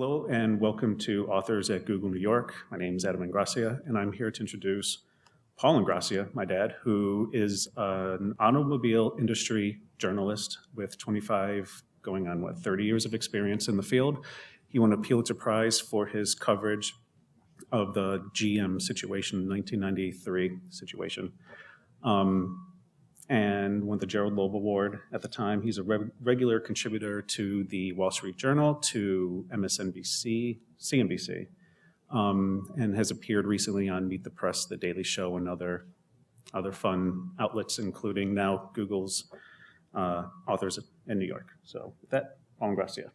Hello and welcome to Authors at Google New York. My name is Adam Ingrassia and I'm here to introduce Paul Ingrassia, my dad, who is an automobile industry journalist with 25 going on 30 years of experience in the field. He won a Pulitzer Prize for his coverage of the GM situation, 1993 situation. And won the Gerald Loeb Award at the time. He's a regular contributor to the Wall Street Journal, to MSNBC, CNBC, and has appeared recently on Meet the Press, The Daily Show, and other fun outlets, including now Google's Authors in New York. So with that, Paul Ingrassia.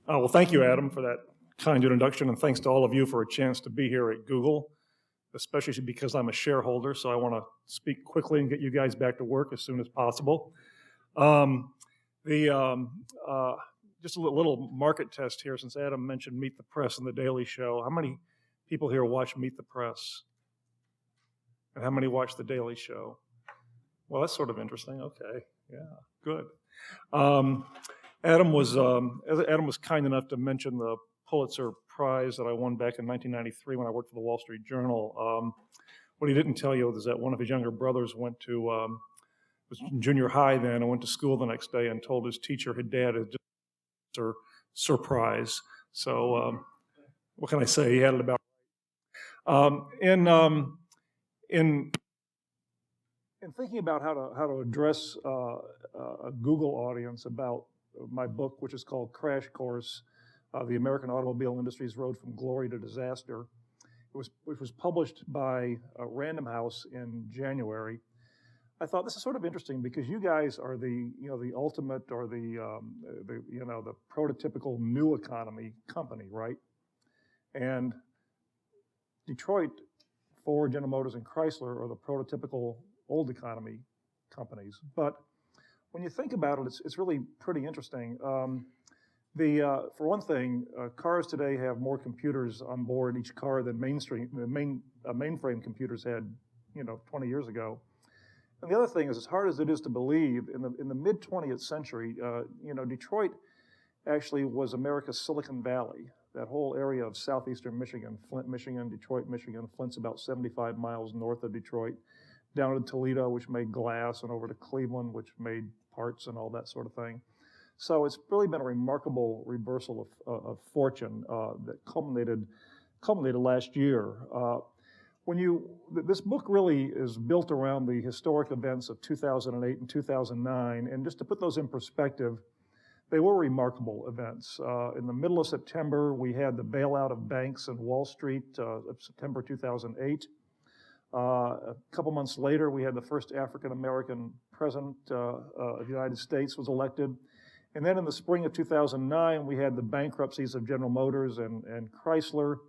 Well, thank you, Adam, for that kind introduction, and thanks to all of you for a chance to be here at Google, especially because I'm a shareholder, so I want to speak quickly and get you guys back to work as soon as possible. Just a little market test here, since Adam mentioned Meet the Press and The Daily Show. How many people here watch Meet the Press? And how many watch The Daily Show? Well, that's sort of interesting. Okay, yeah, good. Adam was kind enough to mention the Pulitzer Prize that I won back in 1993 when I worked for the Wall Street Journal. What he didn't tell you is that one of his younger brothers went to, was in junior high then, and went to school the next day and told his teacher his dad had just a surprise. So what can I say? He had it about in thinking about how to address a Google audience about my book, which is called Crash Course, The American Automobile Industry's Road from Glory to Disaster, which was published by Random House in January. I thought this is sort of interesting because you guys are the ultimate, or the prototypical new economy company, right? And Detroit, Ford, General Motors, and Chrysler are the prototypical old economy companies. But when you think about it, it's really pretty interesting. For one thing, cars today have more computers on board each car than mainframe computers had, 20 years ago. And the other thing is, as hard as it is to believe, in the mid 20th century, Detroit actually was America's Silicon Valley. That whole area of southeastern Michigan, Flint, Michigan, Detroit, Michigan. Flint's about 75 miles north of Detroit, down to Toledo, which made glass, and over to Cleveland, which made parts and all that sort of thing. So it's really been a remarkable reversal of fortune that culminated last year. This book really is built around the historic events of 2008 and 2009, and just to put those in perspective, they were remarkable events. In the middle of September, we had the bailout of banks in Wall Street, September 2008. A couple months later, we had the first African-American president of the United States was elected. And then in the spring of 2009, we had the bankruptcies of General Motors and Chrysler.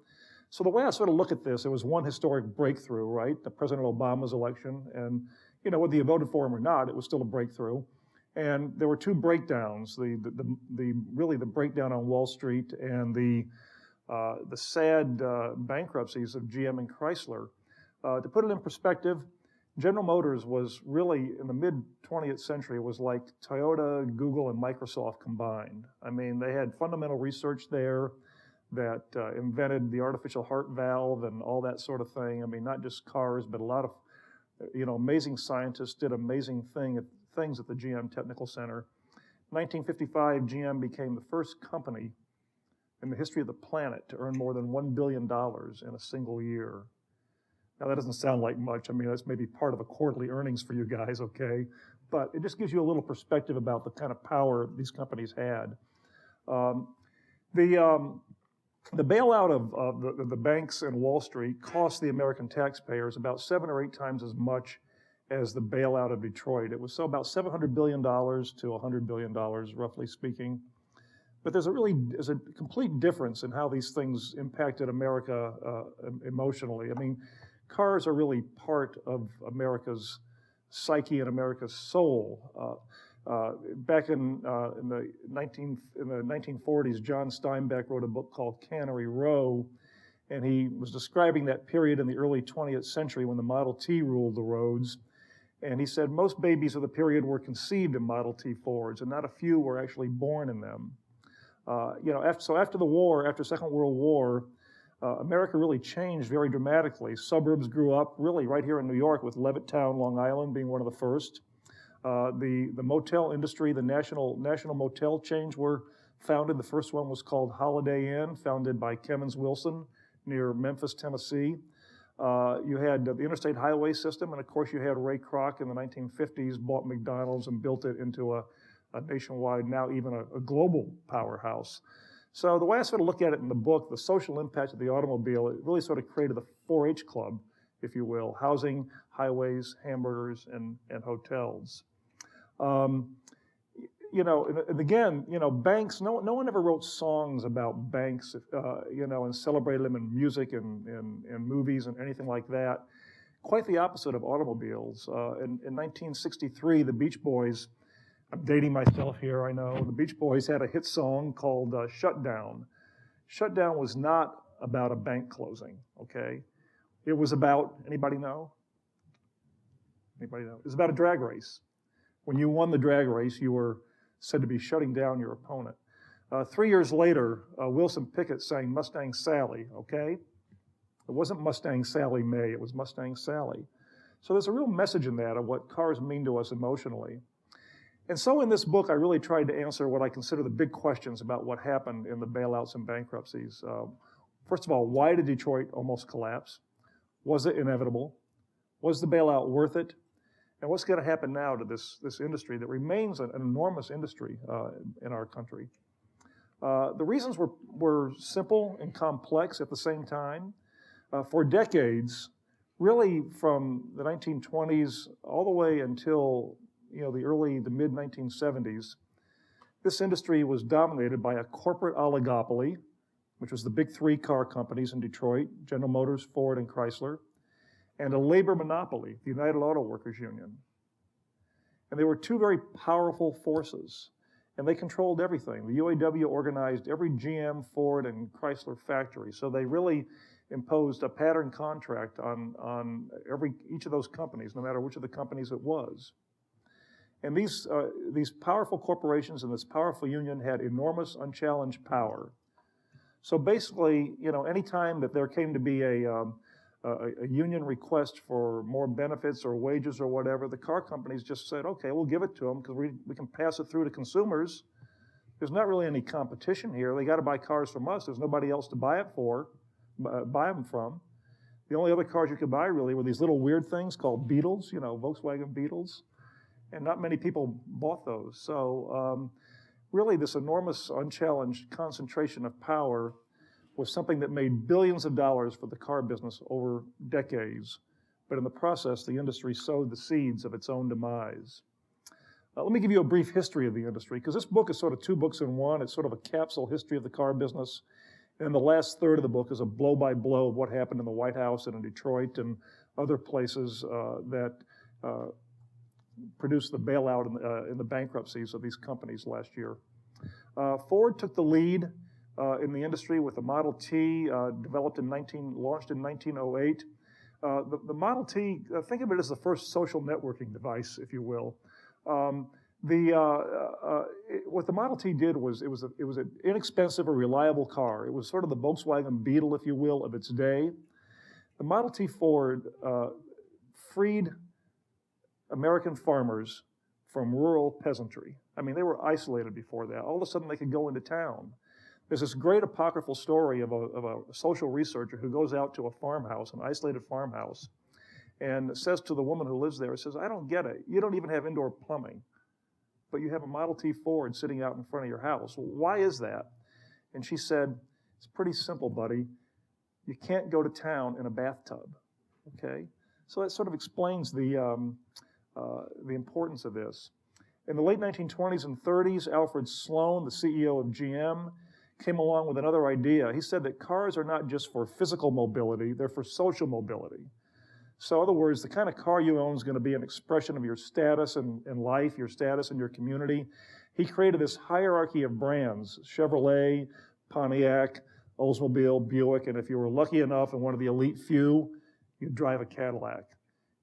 So the way I sort of look at this, it was one historic breakthrough, right? The President Obama's election. And, whether you voted for him or not, it was still a breakthrough. And there were two breakdowns, really the breakdown on Wall Street and the sad bankruptcies of GM and Chrysler. To put it in perspective, General Motors was really, in the mid-20th century, was like Toyota, Google, and Microsoft combined. I mean, they had fundamental research there that invented the artificial heart valve and all that sort of thing. I mean, not just cars, but a lot of, amazing scientists did amazing things at the GM Technical Center. 1955, GM became the first company in the history of the planet to earn more than $1 billion in a single year. Now, that doesn't sound like much. I mean, that's maybe part of a quarterly earnings for you guys, okay? But it just gives you a little perspective about the kind of power these companies had. The bailout of the banks and Wall Street cost the American taxpayers about 7 or 8 times as much as the bailout of Detroit. It was about $700 billion to $100 billion, roughly speaking. But there's a complete difference in how these things impacted America emotionally. I mean, cars are really part of America's psyche and America's soul. Back in the 1940s, John Steinbeck wrote a book called Cannery Row, and he was describing that period in the early 20th century when the Model T ruled the roads. And he said most babies of the period were conceived in Model T Fords, and not a few were actually born in them. After the war, after Second World War, America really changed very dramatically. Suburbs grew up really right here in New York, with Levittown, Long Island being one of the first. The motel industry, the national motel chains were founded. The first one was called Holiday Inn, founded by Kemmons Wilson near Memphis, Tennessee. You had the interstate highway system, and of course you had Ray Kroc in the 1950s bought McDonald's and built it into a nationwide, now even a global powerhouse. So the way I sort of look at it in the book, the social impact of the automobile, it really sort of created the 4-H club, if you will: housing, highways, hamburgers, and hotels. And again, banks, no one ever wrote songs about banks, and celebrated them in music and movies and anything like that. Quite the opposite of automobiles. In 1963, the Beach Boys, I'm dating myself here, I know, the Beach Boys had a hit song called Shutdown. Shutdown was not about a bank closing, okay? It was about, anybody know? Anybody know? It was about a drag race. When you won the drag race, you were said to be shutting down your opponent. 3 years later, Wilson Pickett sang Mustang Sally, okay? It wasn't Mustang Sally Mae, it was Mustang Sally. So there's a real message in that of what cars mean to us emotionally. And so in this book, I really tried to answer what I consider the big questions about what happened in the bailouts and bankruptcies. First of all, why did Detroit almost collapse? Was it inevitable? Was the bailout worth it? And what's going to happen now to this industry that remains an enormous industry in our country? The reasons were simple and complex at the same time. For decades, really from the 1920s all the way until the mid-1970s, this industry was dominated by a corporate oligopoly, which was the big 3 car companies in Detroit: General Motors, Ford, and Chrysler, and a labor monopoly, the United Auto Workers Union. And they were 2 very powerful forces, and they controlled everything. The UAW organized every GM, Ford, and Chrysler factory, so they really imposed a pattern contract on each of those companies, no matter which of the companies it was. And these powerful corporations and this powerful union had enormous unchallenged power. So basically, any time that there came to be a union request for more benefits or wages or whatever, the car companies just said, okay, we'll give it to them because we can pass it through to consumers. There's not really any competition here. They got to buy cars from us. There's nobody else to buy them from. The only other cars you could buy really were these little weird things called Beetles, Volkswagen Beetles. And not many people bought those. So really this enormous unchallenged concentration of power was something that made billions of dollars for the car business over decades. But in the process, the industry sowed the seeds of its own demise. Let me give you a brief history of the industry, because this book is sort of 2 books in one. It's sort of a capsule history of the car business. And the last third of the book is a blow-by-blow of what happened in the White House and in Detroit and other places that produced the bailout in the bankruptcies of these companies last year. Ford took the lead in the industry with the Model T, launched in 1908. The Model T, think of it as the first social networking device, if you will. What the Model T did was it was an inexpensive or reliable car. It was sort of the Volkswagen Beetle, if you will, of its day. The Model T Ford freed American farmers from rural peasantry. I mean, they were isolated before that. All of a sudden, they could go into town. There's this great apocryphal story of a social researcher who goes out to a farmhouse, an isolated farmhouse, and says to the woman who lives there, says, I don't get it. You don't even have indoor plumbing, but you have a Model T Ford sitting out in front of your house. Why is that? And she said, it's pretty simple, buddy. You can't go to town in a bathtub, okay? So that sort of explains the importance of this. In the late 1920s and 30s, Alfred Sloan, the CEO of GM, came along with another idea. He said that cars are not just for physical mobility, they're for social mobility. So in other words, the kind of car you own is going to be an expression of your status in life, your status in your community. He created this hierarchy of brands: Chevrolet, Pontiac, Oldsmobile, Buick, and if you were lucky enough and one of the elite few, you'd drive a Cadillac.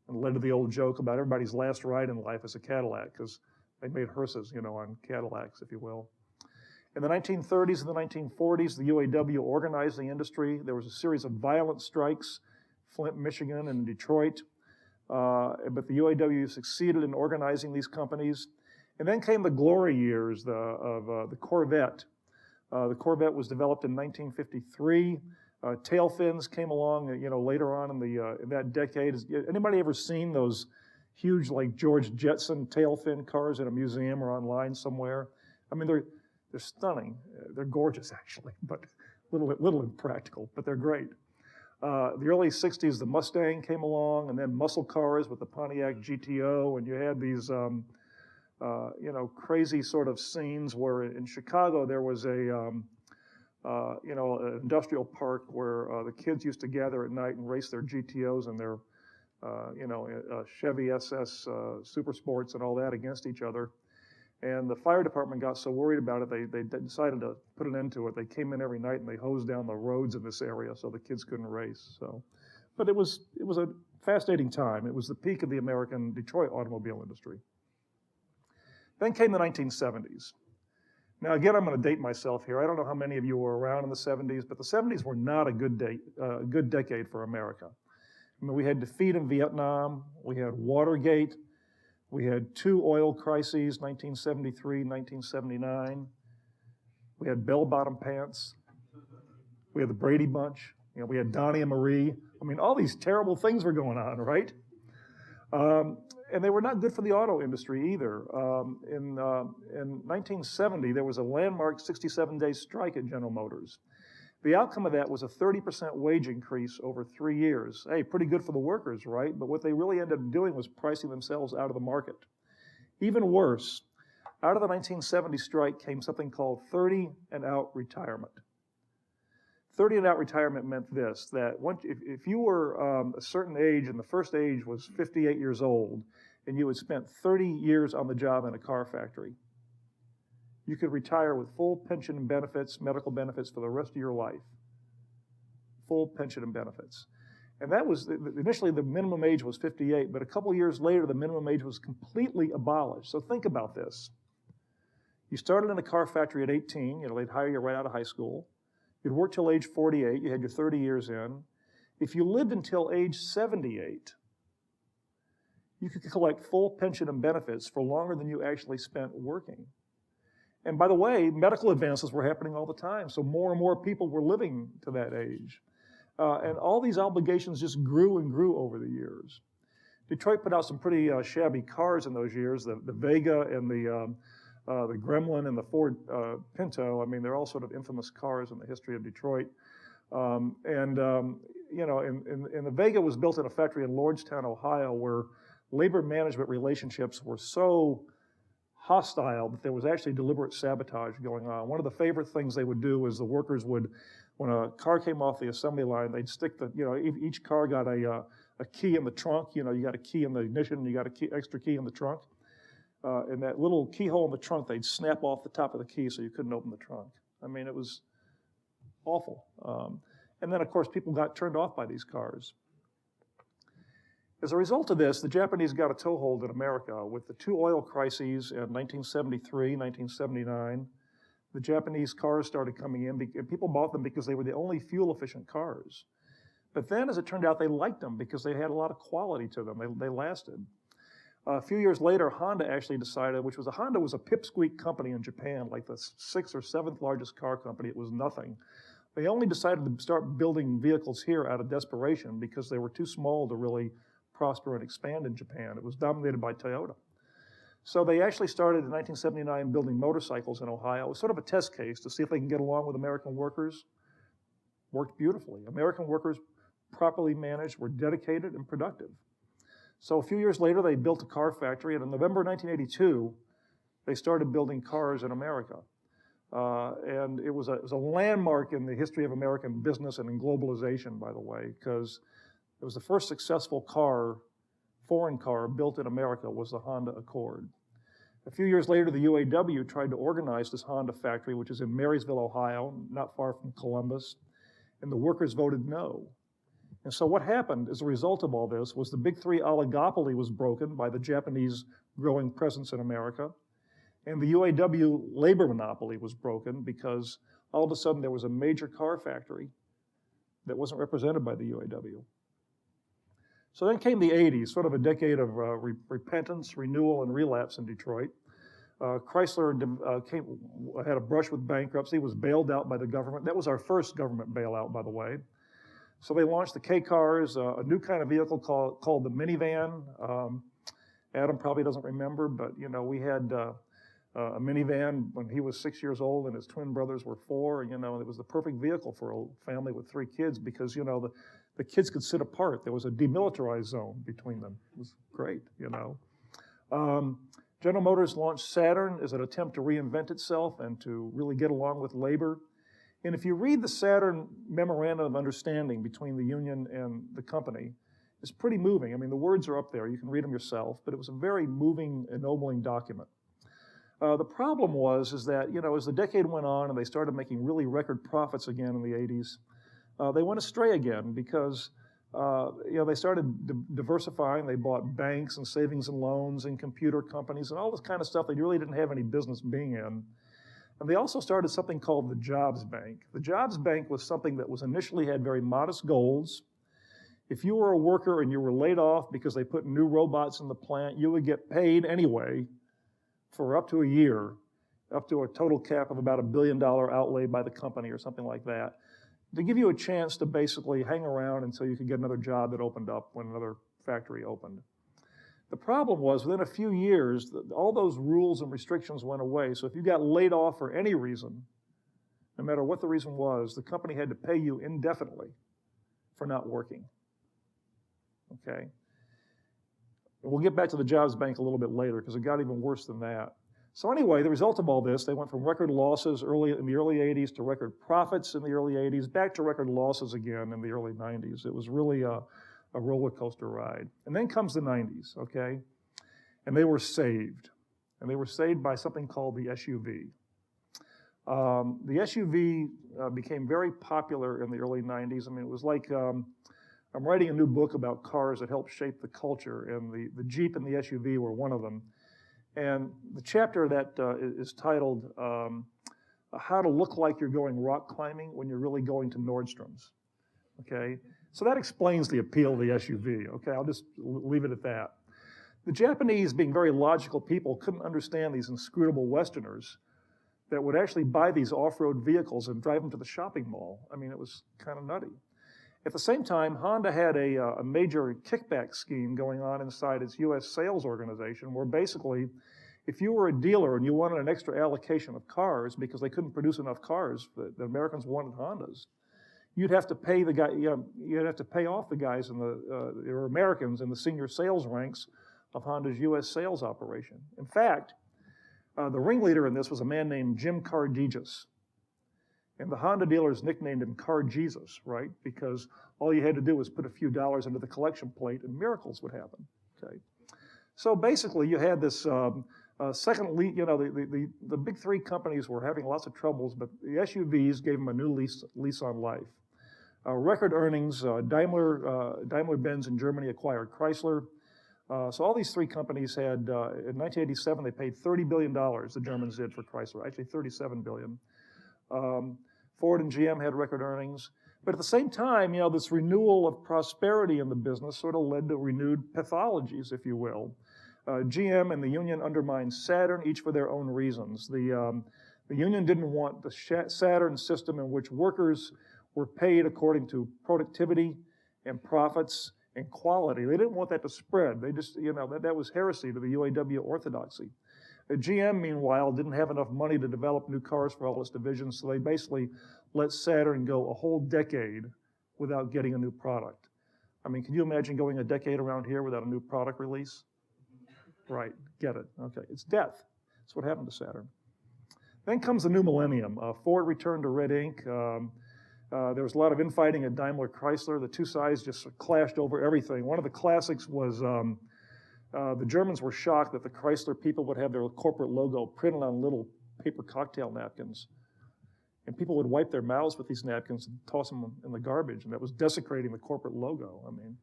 and led to the old joke about everybody's last ride in life is a Cadillac, because they made hearses, on Cadillacs, if you will. In the 1930s and the 1940s, the UAW organized the industry. There was a series of violent strikes, Flint, Michigan, and Detroit. But the UAW succeeded in organizing these companies. And then came the glory years of the Corvette. The Corvette was developed in 1953. Tail fins came along, later on in that decade. Anybody ever seen those huge, like George Jetson tail fin cars in a museum or online somewhere? I mean, they're stunning. They're gorgeous, actually, but little impractical, but they're great. The early 60s, the Mustang came along, and then muscle cars with the Pontiac GTO, and you had these, crazy sort of scenes where in Chicago there was an industrial park where the kids used to gather at night and race their GTOs and their, Chevy SS Super Sports and all that against each other. And the fire department got so worried about it, they decided to put an end to it. They came in every night and they hosed down the roads in this area so the kids couldn't race. But it was a fascinating time. It was the peak of the American Detroit automobile industry. Then came the 1970s. Now again, I'm going to date myself here. I don't know how many of you were around in the 70s, but the 70s were not a good decade for America. I mean, we had defeat in Vietnam. We had Watergate. We had two oil crises, 1973, 1979. We had bell-bottom pants. We had the Brady Bunch. We had Donnie and Marie. I mean, all these terrible things were going on, right? And they were not good for the auto industry either. In 1970, there was a landmark 67-day strike at General Motors. The outcome of that was a 30% wage increase over 3 years. Hey, pretty good for the workers, right? But what they really ended up doing was pricing themselves out of the market. Even worse, out of the 1970 strike came something called 30 and out retirement. 30 and out retirement meant this, that if you were a certain age, and the first age was 58 years old, and you had spent 30 years on the job in a car factory, you could retire with full pension and benefits, medical benefits for the rest of your life. Full pension and benefits. And that was, initially the minimum age was 58, but a couple years later the minimum age was completely abolished. So think about this. You started in a car factory at 18, they'd hire you right out of high school. You'd work till age 48, you had your 30 years in. If you lived until age 78, you could collect full pension and benefits for longer than you actually spent working. And by the way, medical advances were happening all the time, so more and more people were living to that age. And all these obligations just grew and grew over the years. Detroit put out some pretty shabby cars in those years, the Vega and the Gremlin and the Ford Pinto. I mean, they're all sort of infamous cars in the history of Detroit. And the Vega was built in a factory in Lordstown, Ohio, where labor management relationships were so hostile that there was actually deliberate sabotage going on. One of the favorite things they would do was the workers would, when a car came off the assembly line, they'd stick each car got a key in the trunk. You got a key in the ignition, you got an extra key in the trunk. And that little keyhole in the trunk, they'd snap off the top of the key so you couldn't open the trunk. I mean, it was awful. And then, of course, people got turned off by these cars. As a result of this, the Japanese got a toehold in America with the two oil crises in 1973, 1979. The Japanese cars started coming in, and people bought them because they were the only fuel-efficient cars. But then, as it turned out, they liked them because they had a lot of quality to them. They lasted. A few years later, Honda actually decided, Honda was a pipsqueak company in Japan, like the 6th or 7th largest car company. It was nothing. They only decided to start building vehicles here out of desperation because they were too small to really prosper and expand in Japan. It was dominated by Toyota. So they actually started in 1979 building motorcycles in Ohio. It was sort of a test case to see if they can get along with American workers. Worked beautifully. American workers, properly managed, were dedicated and productive. So a few years later, they built a car factory, and in November 1982, they started building cars in America. And it was a landmark in the history of American business and in globalization, by the way, because it was the first successful foreign car built in America was the Honda Accord. A few years later, the UAW tried to organize this Honda factory, which is in Marysville, Ohio, not far from Columbus, and the workers voted no. And so what happened as a result of all this was the big three oligopoly was broken by the Japanese growing presence in America, and the UAW labor monopoly was broken because all of a sudden there was a major car factory that wasn't represented by the UAW. So then came the 80s, sort of a decade of repentance, renewal, and relapse in Detroit. Chrysler had a brush with bankruptcy, was bailed out by the government. That was our first government bailout, by the way. So they launched the K-cars, a new kind of vehicle called the minivan. Adam probably doesn't remember, but we had a minivan when he was 6 years old and his twin brothers were 4. It was the perfect vehicle for a family with 3 kids because the kids could sit apart. There was a demilitarized zone between them. It was great. General Motors launched Saturn as an attempt to reinvent itself and to really get along with labor. And if you read the Saturn Memorandum of Understanding between the union and the company, it's pretty moving. I mean, the words are up there. You can read them yourself, but it was a very moving, ennobling document. The problem is that, as the decade went on and they started making really record profits again in the 80s, they went astray again because they started diversifying. They bought banks and savings and loans and computer companies and all this kind of stuff they really didn't have any business being in. And they also started something called the Jobs Bank. The Jobs Bank was something that was initially had very modest goals. If you were a worker and you were laid off because they put new robots in the plant, you would get paid anyway for up to a year, up to a total cap of about $1 billion outlay by the company or something like that, to give you a chance to basically hang around until you could get another job that opened up when another factory opened. The problem was within a few years, all those rules and restrictions went away. So if you got laid off for any reason, no matter what the reason was, the company had to pay you indefinitely for not working. Okay? And we'll get back to the Jobs Bank a little bit later because it got even worse than that. So anyway, the result of all this, they went from record losses in the early 80s to record profits in the early 80s, back to record losses again in the early 90s. It was really a roller coaster ride. And then comes the 90s, okay? And they were saved. And they were saved by something called the SUV. The SUV became very popular in the early 90s. I mean, it was like I'm writing a new book about cars that helped shape the culture, and the Jeep and the SUV were one of them. And the chapter that is titled How to Look Like You're Going Rock Climbing When You're Really Going to Nordstrom's. Okay? So that explains the appeal of the SUV. Okay? I'll just leave it at that. The Japanese, being very logical people, couldn't understand these inscrutable Westerners that would actually buy these off-road vehicles and drive them to the shopping mall. I mean, it was kind of nutty. At the same time, Honda had a major kickback scheme going on inside its U.S. sales organization where basically, if you were a dealer and you wanted an extra allocation of cars because they couldn't produce enough cars, the Americans wanted Hondas, you'd have to pay you'd have to pay off the guys or Americans in the senior sales ranks of Honda's U.S. sales operation. In fact, the ringleader in this was a man named Jim Cardejas. And the Honda dealers nicknamed him Car Jesus, right? Because all you had to do was put a few dollars into the collection plate and miracles would happen, okay? So basically you had this the big three companies were having lots of troubles, but the SUVs gave them a new lease on life. Record earnings, Daimler-Benz in Germany acquired Chrysler. So all these three companies had, in 1987, they paid $30 billion, the Germans did, for Chrysler, actually $37 billion. Ford and GM had record earnings. But at the same time, this renewal of prosperity in the business sort of led to renewed pathologies, if you will. GM and the union undermined Saturn, each for their own reasons. The union didn't want the Saturn system in which workers were paid according to productivity and profits and quality. They didn't want that to spread. They just, that was heresy to the UAW orthodoxy. GM, meanwhile, didn't have enough money to develop new cars for all its divisions, so they basically let Saturn go a whole decade without getting a new product. I mean, can you imagine going a decade around here without a new product release? Right, get it. Okay, it's death. That's what happened to Saturn. Then comes the new millennium. Ford returned to red ink. There was a lot of infighting at Daimler Chrysler. The two sides just clashed over everything. One of the classics was the Germans were shocked that the Chrysler people would have their corporate logo printed on little paper cocktail napkins. And people would wipe their mouths with these napkins and toss them in the garbage, and that was desecrating the corporate logo. I mean,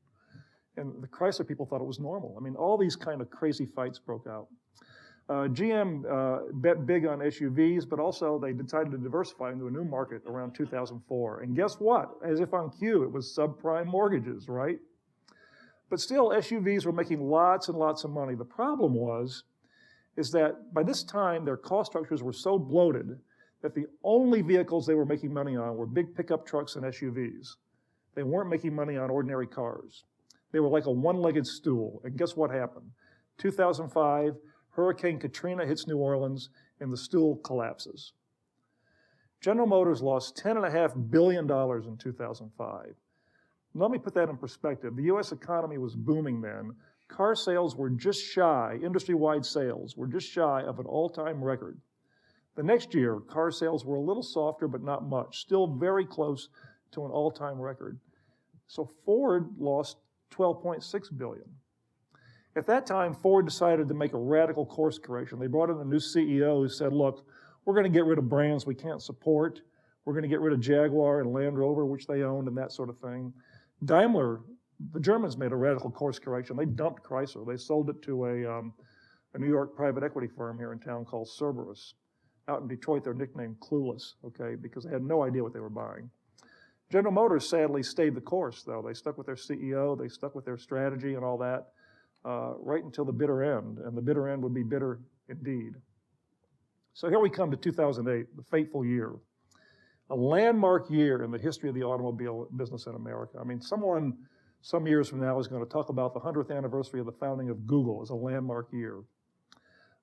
and the Chrysler people thought it was normal. I mean, all these kind of crazy fights broke out. GM bet big on SUVs, but also they decided to diversify into a new market around 2004. And guess what? As if on cue, it was subprime mortgages, right? But still, SUVs were making lots and lots of money. The problem is that by this time, their cost structures were so bloated that the only vehicles they were making money on were big pickup trucks and SUVs. They weren't making money on ordinary cars. They were like a one-legged stool. And guess what happened? 2005, Hurricane Katrina hits New Orleans, and the stool collapses. General Motors lost $10.5 billion in 2005. Let me put that in perspective. The U.S. economy was booming then. Car sales were just shy, industry-wide sales were just shy of an all-time record. The next year, car sales were a little softer, but not much, still very close to an all-time record. So Ford lost $12.6 billion. At that time, Ford decided to make a radical course correction. They brought in a new CEO who said, look, we're going to get rid of brands we can't support. We're going to get rid of Jaguar and Land Rover, which they owned, and that sort of thing. Daimler, the Germans made a radical course correction. They dumped Chrysler. They sold it to a New York private equity firm here in town called Cerberus. Out in Detroit, they're nicknamed Clueless, okay, because they had no idea what they were buying. General Motors sadly stayed the course, though. They stuck with their CEO, they stuck with their strategy and all that, right until the bitter end, and the bitter end would be bitter indeed. So here we come to 2008, the fateful year. A landmark year in the history of the automobile business in America. I mean, someone some years from now is going to talk about the 100th anniversary of the founding of Google as a landmark year.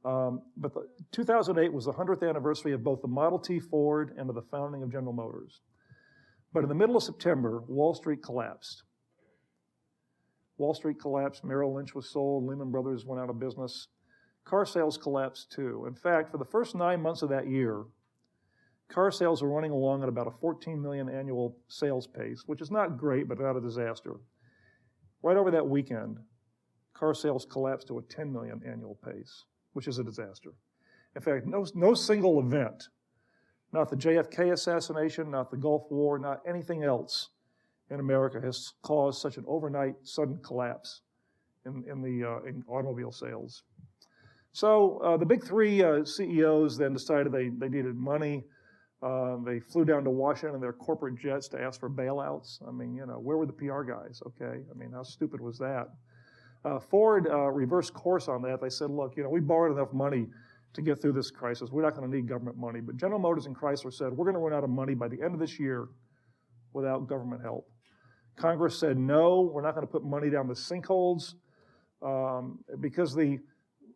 But 2008 was the 100th anniversary of both the Model T Ford and of the founding of General Motors. But in the middle of September, Wall Street collapsed. Wall Street collapsed, Merrill Lynch was sold, Lehman Brothers went out of business. Car sales collapsed too. In fact, for the first 9 months of that year, car sales were running along at about a 14 million annual sales pace, which is not great, but not a disaster. Right over that weekend, car sales collapsed to a 10 million annual pace, which is a disaster. In fact, no single event, not the JFK assassination, not the Gulf War, not anything else in America has caused such an overnight sudden collapse in automobile sales. So the big three CEOs then decided they needed money. They flew down to Washington in their corporate jets to ask for bailouts. I mean, you know, where were the PR guys, okay? I mean, how stupid was that? Ford reversed course on that. They said, look, you know, we borrowed enough money to get through this crisis. We're not going to need government money. But General Motors and Chrysler said, we're going to run out of money by the end of this year without government help. Congress said, no, we're not going to put money down the sinkholes because they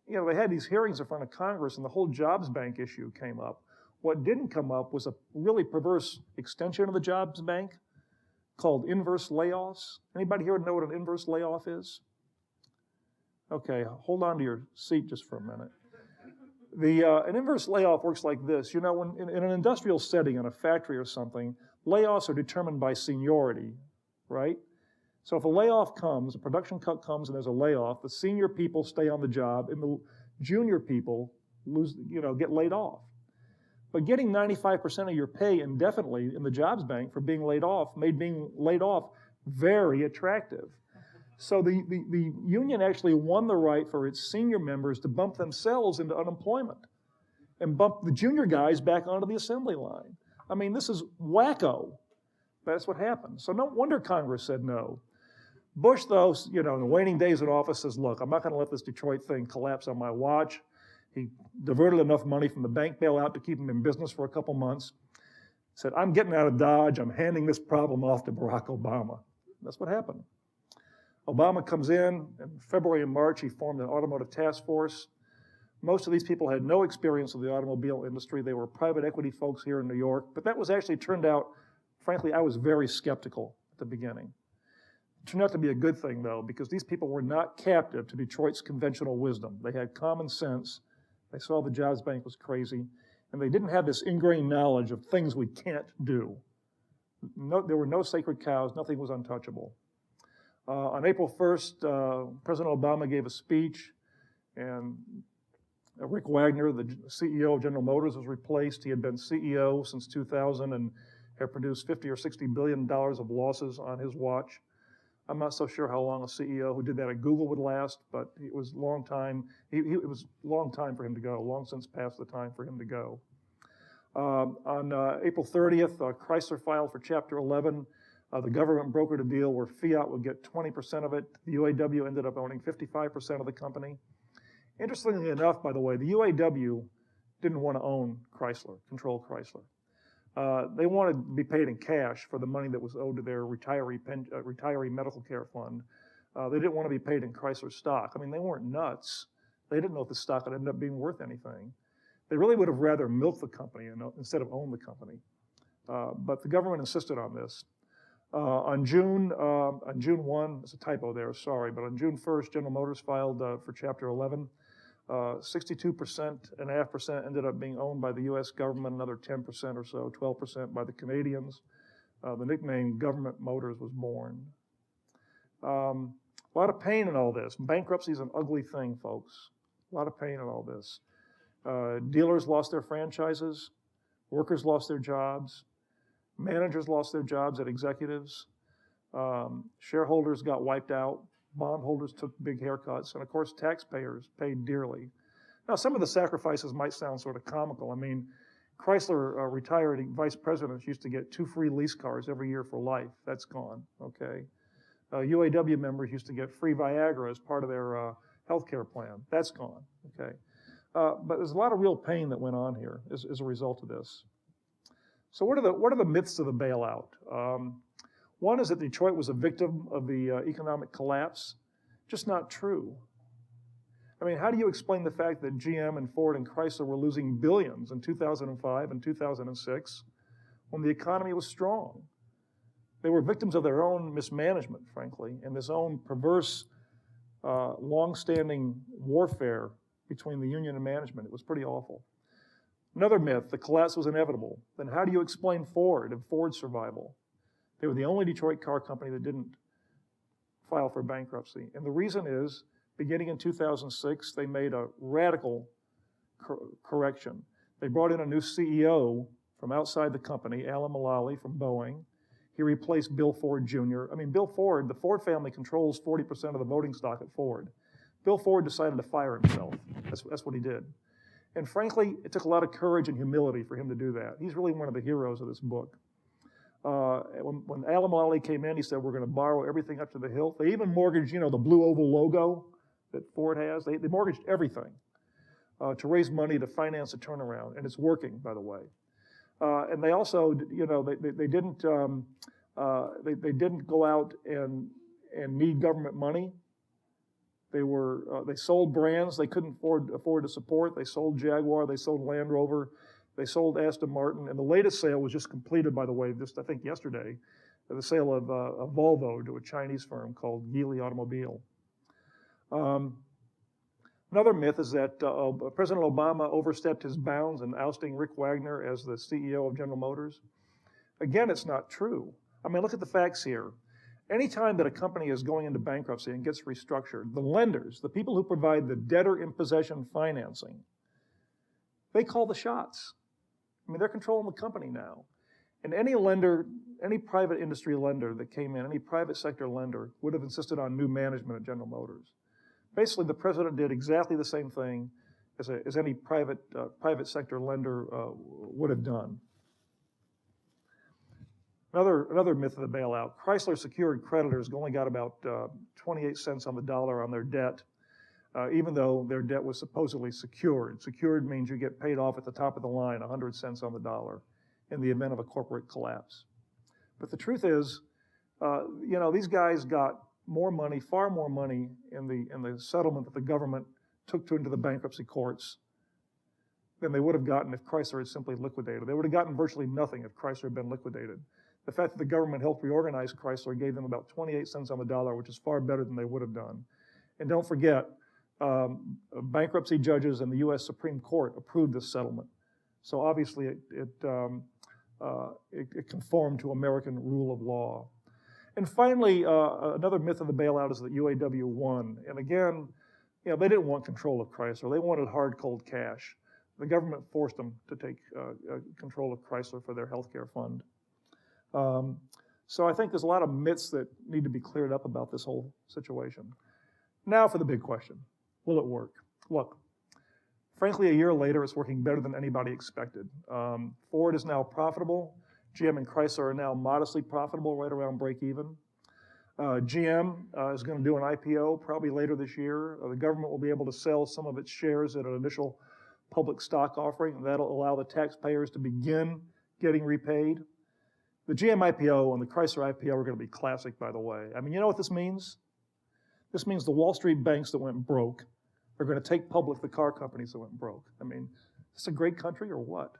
had these hearings in front of Congress and the whole jobs bank issue came up. What didn't come up was a really perverse extension of the jobs bank called inverse layoffs. Anybody here know what an inverse layoff is? Okay, hold on to your seat just for a minute. An inverse layoff works like this. You know, when in an industrial setting, in a factory or something, layoffs are determined by seniority, right? So if a layoff comes, a production cut comes and there's a layoff, the senior people stay on the job and the junior people get laid off. But getting 95% of your pay indefinitely in the jobs bank for being laid off made being laid off very attractive. So the union actually won the right for its senior members to bump themselves into unemployment and bump the junior guys back onto the assembly line. I mean, this is wacko. That's what happened. So no wonder Congress said no. Bush, though, in the waning days in office, says, look, I'm not going to let this Detroit thing collapse on my watch. He diverted enough money from the bank bailout to keep him in business for a couple months. Said, I'm getting out of Dodge. I'm handing this problem off to Barack Obama. That's what happened. Obama comes in February and March. He formed an automotive task force. Most of these people had no experience with the automobile industry. They were private equity folks here in New York. But that was actually turned out, frankly, I was very skeptical at the beginning. It turned out to be a good thing, though, because these people were not captive to Detroit's conventional wisdom. They had common sense. They saw the jobs bank was crazy. And they didn't have this ingrained knowledge of things we can't do. No, there were no sacred cows. Nothing was untouchable. On April 1st, President Obama gave a speech, and Rick Wagner, the CEO of General Motors, was replaced. He had been CEO since 2000 and had produced $50 or $60 billion of losses on his watch. I'm not so sure how long a CEO who did that at Google would last, but it was a long time. It was a long time for him to go, long since past the time for him to go. On April 30th, Chrysler filed for Chapter 11. The government brokered a deal where Fiat would get 20% of it. The UAW ended up owning 55% of the company. Interestingly enough, by the way, the UAW didn't want to own Chrysler, control Chrysler. They wanted to be paid in cash for the money that was owed to their retiree medical care fund. They didn't want to be paid in Chrysler stock. I mean, they weren't nuts. They didn't know if the stock would end up being worth anything. They really would have rather milked the company instead of owned the company. But the government insisted on this. On June 1, it's a typo there, sorry, but on June 1st, General Motors filed for Chapter 11. 62.5% ended up being owned by the U.S. government, another 10% or so, 12% by the Canadians. The nickname Government Motors was born. A lot of pain in all this. Bankruptcy is an ugly thing, folks. A lot of pain in all this. Dealers lost their franchises. Workers lost their jobs. Managers lost their jobs at executives. Shareholders got wiped out. Bondholders took big haircuts. And of course, taxpayers paid dearly. Now, some of the sacrifices might sound sort of comical. I mean, Chrysler retired vice presidents used to get 2 free lease cars every year for life. That's gone, okay? UAW members used to get free Viagra as part of their health care plan. That's gone, okay? But there's a lot of real pain that went on here as a result of this. So what are the myths of the bailout? One is that Detroit was a victim of the economic collapse. Just not true. I mean, how do you explain the fact that GM and Ford and Chrysler were losing billions in 2005 and 2006 when the economy was strong? They were victims of their own mismanagement, frankly, and this own perverse, long-standing warfare between the union and management. It was pretty awful. Another myth, the collapse was inevitable. Then how do you explain Ford and Ford's survival? They were the only Detroit car company that didn't file for bankruptcy. And the reason is, beginning in 2006, they made a radical correction. They brought in a new CEO from outside the company, Alan Mulally from Boeing. He replaced Bill Ford Jr. I mean, Bill Ford, the Ford family controls 40% of the voting stock at Ford. Bill Ford decided to fire himself. That's what he did. And frankly, it took a lot of courage and humility for him to do that. He's really one of the heroes of this book. When Alan Mulally came in, he said, we're going to borrow everything up to the hilt. They even mortgaged, the blue oval logo that Ford has. They mortgaged everything to raise money to finance a turnaround, and it's working, by the way. And they also, they didn't go out and need government money. They sold brands they couldn't afford to support. They sold Jaguar, they sold Land Rover, they sold Aston Martin, and the latest sale was just completed, by the way, just I think yesterday, the sale of Volvo to a Chinese firm called Geely Automobile. Another myth is that President Obama overstepped his bounds in ousting Rick Wagner as the CEO of General Motors. Again, it's not true. I mean, look at the facts here. Anytime that a company is going into bankruptcy and gets restructured, the lenders, the people who provide the debtor in possession financing, they call the shots. I mean, they're controlling the company now. And any lender, any private industry lender that came in, any private sector lender would have insisted on new management at General Motors. Basically, the president did exactly the same thing as any private sector lender would have done. Another myth of the bailout, Chrysler secured creditors only got about 28 cents on the dollar on their debt, even though their debt was supposedly secured. Secured means you get paid off at the top of the line, 100 cents on the dollar, in the event of a corporate collapse. But the truth is, these guys got more money, far more money in the settlement that the government took into the bankruptcy courts than they would have gotten if Chrysler had simply liquidated. They would have gotten virtually nothing if Chrysler had been liquidated. The fact that the government helped reorganize Chrysler gave them about 28 cents on the dollar, which is far better than they would have done. And don't forget, bankruptcy judges and the U.S. Supreme Court approved this settlement. So obviously it conformed to American rule of law. And finally, another myth of the bailout is that UAW won. And again, they didn't want control of Chrysler. They wanted hard, cold cash. The government forced them to take control of Chrysler for their healthcare fund. So I think there's a lot of myths that need to be cleared up about this whole situation. Now for the big question. Will it work? Look, frankly, a year later, it's working better than anybody expected. Ford is now profitable. GM and Chrysler are now modestly profitable, right around break even. GM is going to do an IPO probably later this year. The government will be able to sell some of its shares at an initial public stock offering, and that'll allow the taxpayers to begin getting repaid. The GM IPO and the Chrysler IPO are going to be classic, by the way. I mean, you know what this means? This means the Wall Street banks that went broke are going to take public the car companies that went broke. I mean, is this a great country or what?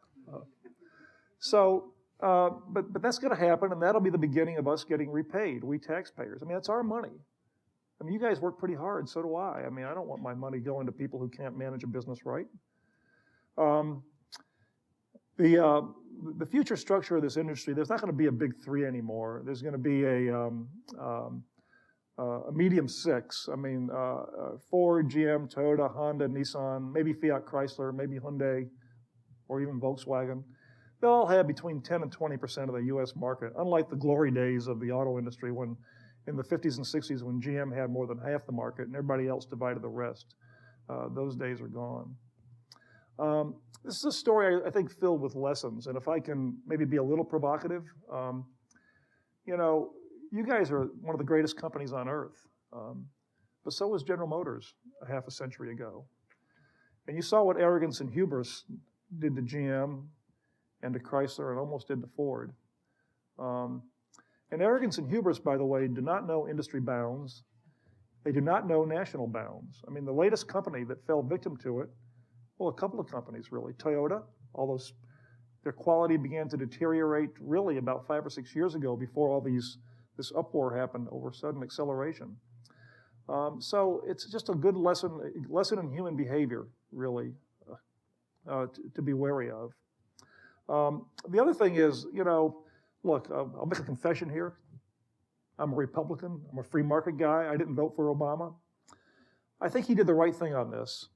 But that's going to happen, and that'll be the beginning of us getting repaid, we taxpayers. I mean, that's our money. I mean, you guys work pretty hard, so do I. I mean, I don't want my money going to people who can't manage a business right. The future structure of this industry, there's not going to be a big three anymore. There's going to be a medium six. I mean, Ford, GM, Toyota, Honda, Nissan, maybe Fiat Chrysler, maybe Hyundai, or even Volkswagen. They'll all have between 10 and 20% of the U.S. market, unlike the glory days of the auto industry when, in the 50s and 60s, when GM had more than half the market and everybody else divided the rest. Those days are gone. This is a story, I think, filled with lessons, and if I can maybe be a little provocative, you guys are one of the greatest companies on earth, but so was General Motors a half a century ago. And you saw what arrogance and hubris did to GM and to Chrysler and almost did to Ford. And arrogance and hubris, by the way, do not know industry bounds. They do not know national bounds. I mean, the latest company that fell victim to it, well, a couple of companies really. Toyota, their quality began to deteriorate really about 5 or 6 years ago before all this uproar happened over sudden acceleration. So it's just a good lesson in human behavior, really, to be wary of. The other thing is, look, I'll make a confession here. I'm a Republican. I'm a free market guy. I didn't vote for Obama. I think he did the right thing on this.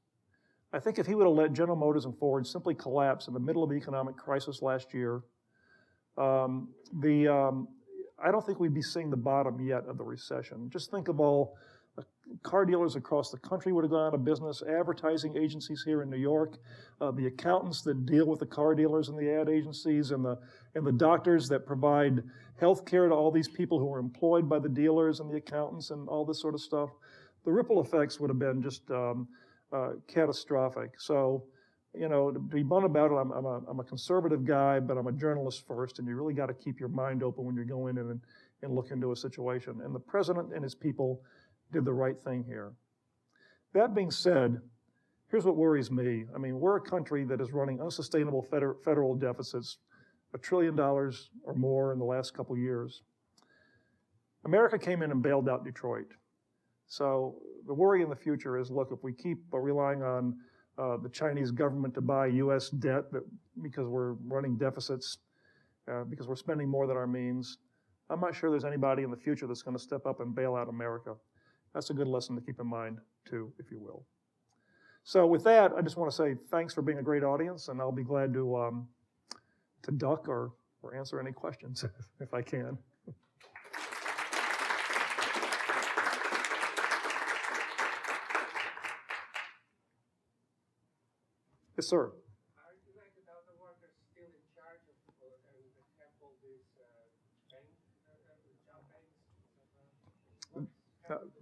I think if he would have let General Motors and Ford simply collapse in the middle of the economic crisis last year, I don't think we'd be seeing the bottom yet of the recession. Just think of all car dealers across the country would have gone out of business, advertising agencies here in New York, the accountants that deal with the car dealers and the ad agencies, and the doctors that provide health care to all these people who are employed by the dealers and the accountants and all this sort of stuff. The ripple effects would have been just catastrophic. So, to be blunt about it, I'm a conservative guy, but I'm a journalist first, and you really got to keep your mind open when you go in and look into a situation. And the president and his people did the right thing here. That being said, here's what worries me. I mean, we're a country that is running unsustainable federal deficits, $1 trillion or more in the last couple years. America came in and bailed out Detroit. So the worry in the future is, look, if we keep relying on the Chinese government to buy U.S. debt because we're running deficits, because we're spending more than our means, I'm not sure there's anybody in the future that's going to step up and bail out America. That's a good lesson to keep in mind, too, if you will. So with that, I just want to say thanks for being a great audience, and I'll be glad to duck or answer any questions if I can. Yes, sir. Are you like the auto workers still in charge of and have all these job banks?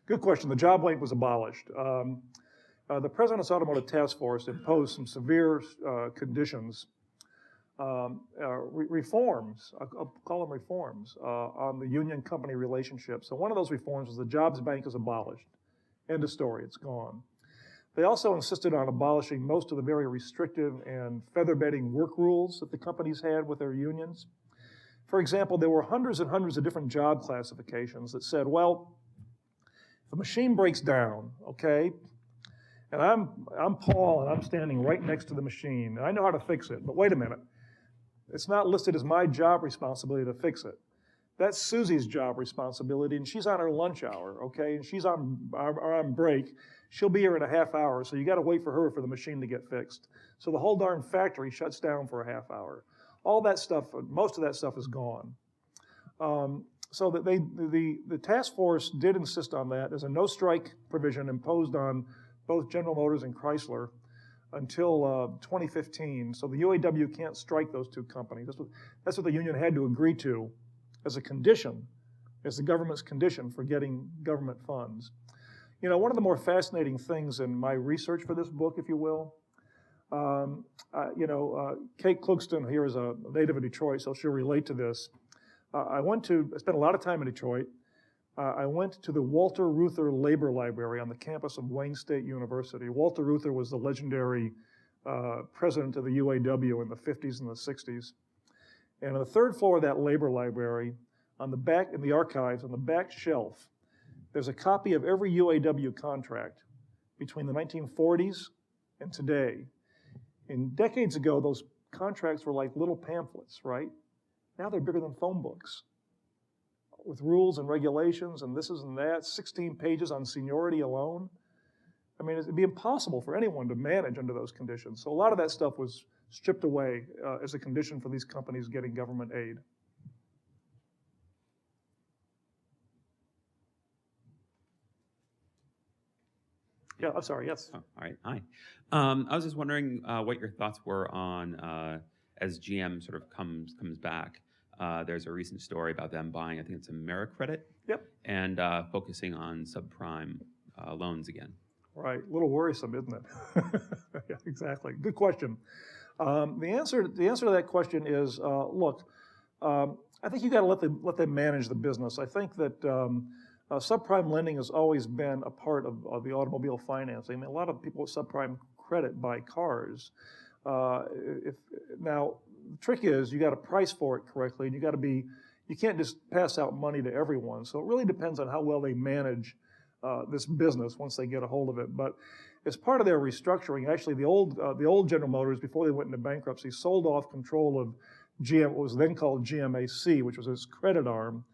Good question. The job bank was abolished. The President's Automotive Task Force imposed some severe conditions, reforms, I'll call them reforms, on the union-company relationship. So one of those reforms was the jobs bank is abolished. End of story. It's gone. They also insisted on abolishing most of the very restrictive and feather-bedding work rules that the companies had with their unions. For example, there were hundreds and hundreds of different job classifications that said, well, if a machine breaks down, okay, and I'm Paul and I'm standing right next to the machine, and I know how to fix it, but wait a minute, it's not listed as my job responsibility to fix it. That's Susie's job responsibility, and she's on her lunch hour, okay? And she's on break. She'll be here in a half hour, so you got to wait for her for the machine to get fixed. So the whole darn factory shuts down for a half hour. All that stuff, most of that stuff is gone. So that the task force did insist on that. There's a no-strike provision imposed on both General Motors and Chrysler until 2015. So the UAW can't strike those two companies. That's what the union had to agree to as a condition, as the government's condition for getting government funds. You know, one of the more fascinating things in my research for this book, if you will, Kate Klugston here is a native of Detroit, so she'll relate to this. I spent a lot of time in Detroit. I went to the Walter Reuther Labor Library on the campus of Wayne State University. Walter Reuther was the legendary president of the UAW in the 50s and the 60s. And on the third floor of that labor library, on the back, in the archives, on the back shelf, there's a copy of every UAW contract between the 1940s and today. And decades ago, those contracts were like little pamphlets, right? Now they're bigger than phone books, with rules and regulations and this and that, 16 pages on seniority alone. I mean, it'd be impossible for anyone to manage under those conditions. So a lot of that stuff was stripped away as a condition for these companies getting government aid. Yeah, I'm sorry, yes. Oh, all right, hi. I was just wondering what your thoughts were on as GM sort of comes back. There's a recent story about them buying, I think it's AmeriCredit. Yep. And focusing on subprime loans again. Right, a little worrisome, isn't it? Yeah, exactly. Good question. The answer to that question is, look, I think you got to let them manage the business. I think that subprime lending has always been a part of the automobile financing. I mean, a lot of people with subprime credit buy cars. Now, the trick is you got to price for it correctly, and you can't just pass out money to everyone. So it really depends on how well they manage this business once they get a hold of it. But as part of their restructuring, actually the old General Motors, before they went into bankruptcy, sold off control of GM, what was then called GMAC, which was its credit arm,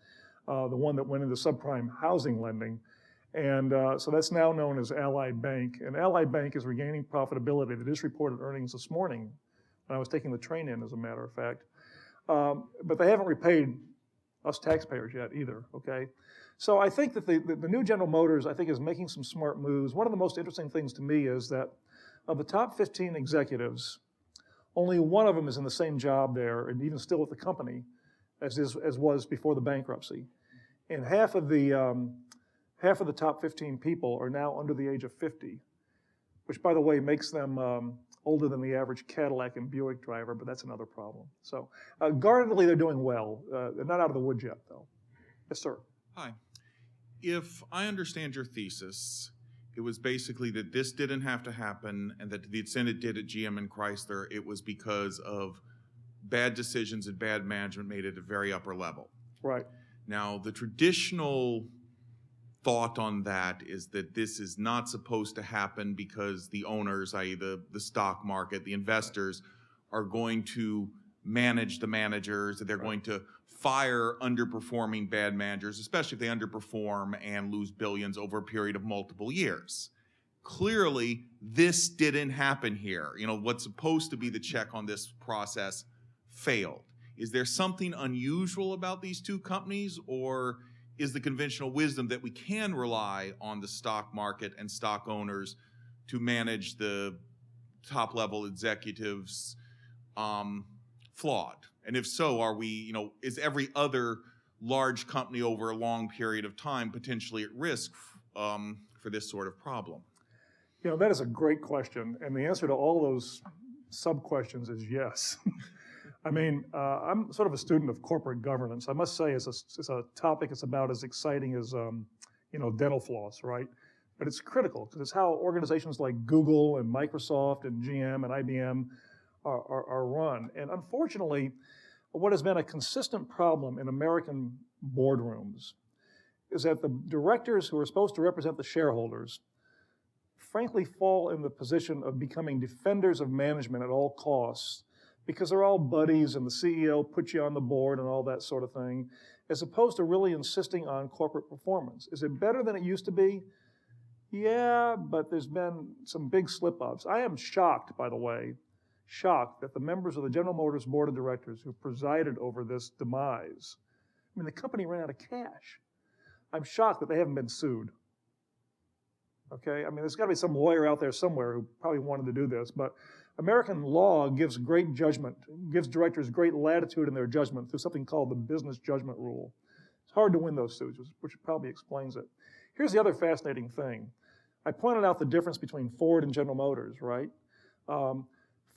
the one that went into subprime housing lending. And so that's now known as Allied Bank. And Allied Bank is regaining profitability. They just reported earnings this morning when I was taking the train in, as a matter of fact. But they haven't repaid us taxpayers yet either, okay? So I think that the new General Motors, I think, is making some smart moves. One of the most interesting things to me is that of the top 15 executives, only one of them is in the same job there, and even still at the company, as was before the bankruptcy. And half of the top 15 people are now under the age of 50, which, by the way, makes them older than the average Cadillac and Buick driver, but that's another problem. So guardedly, they're doing well. They're not out of the woods yet, though. Yes, sir. Hi. If I understand your thesis, it was basically that this didn't have to happen, and that to the extent it did at GM and Chrysler, it was because of bad decisions and bad management made it at a very upper level. Right. Now, the traditional thought on that is that this is not supposed to happen because the owners, i.e. the stock market, the investors, are going to manage the managers, that they're going to fire underperforming bad managers, especially if they underperform and lose billions over a period of multiple years. Clearly, this didn't happen here. You know, what's supposed to be the check on this process failed. Is there something unusual about these two companies, or is the conventional wisdom that we can rely on the stock market and stock owners to manage the top-level executives flawed? And if so, are we, is every other large company over a long period of time potentially at risk for this sort of problem? That is a great question, and the answer to all those sub-questions is yes. I mean, I'm sort of a student of corporate governance. I must say, it's a topic that's about as exciting as, dental floss, right? But it's critical because it's how organizations like Google and Microsoft and GM and IBM are run. And unfortunately, what has been a consistent problem in American boardrooms is that the directors who are supposed to represent the shareholders frankly fall in the position of becoming defenders of management at all costs, because they're all buddies and the CEO puts you on the board and all that sort of thing. as opposed to really insisting on corporate performance. Is it better than it used to be? Yeah, but there's been some big slip-ups. I am shocked, by the way, shocked that the members of the General Motors Board of Directors who presided over this demise, I mean, the company ran out of cash. I'm shocked that they haven't been sued. Okay, I mean, there's got to be some lawyer out there somewhere who probably wanted to do this, but American law gives great judgment, gives directors great latitude in their judgment through something called the business judgment rule. It's hard to win those suits, which probably explains it. Here's the other fascinating thing. I pointed out the difference between Ford and General Motors, right?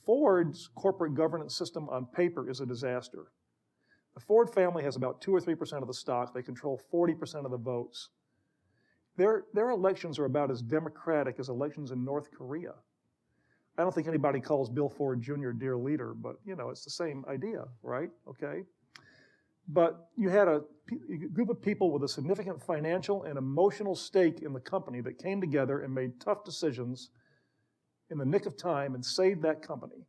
Ford's corporate governance system on paper is a disaster. The Ford family has about 2 or 3% of the stock. They control 40% of the votes. Their elections are about as democratic as elections in North Korea. I don't think anybody calls Bill Ford Jr. dear leader, but you know, it's the same idea, right? Okay. But you had a group of people with a significant financial and emotional stake in the company that came together and made tough decisions in the nick of time and saved that company.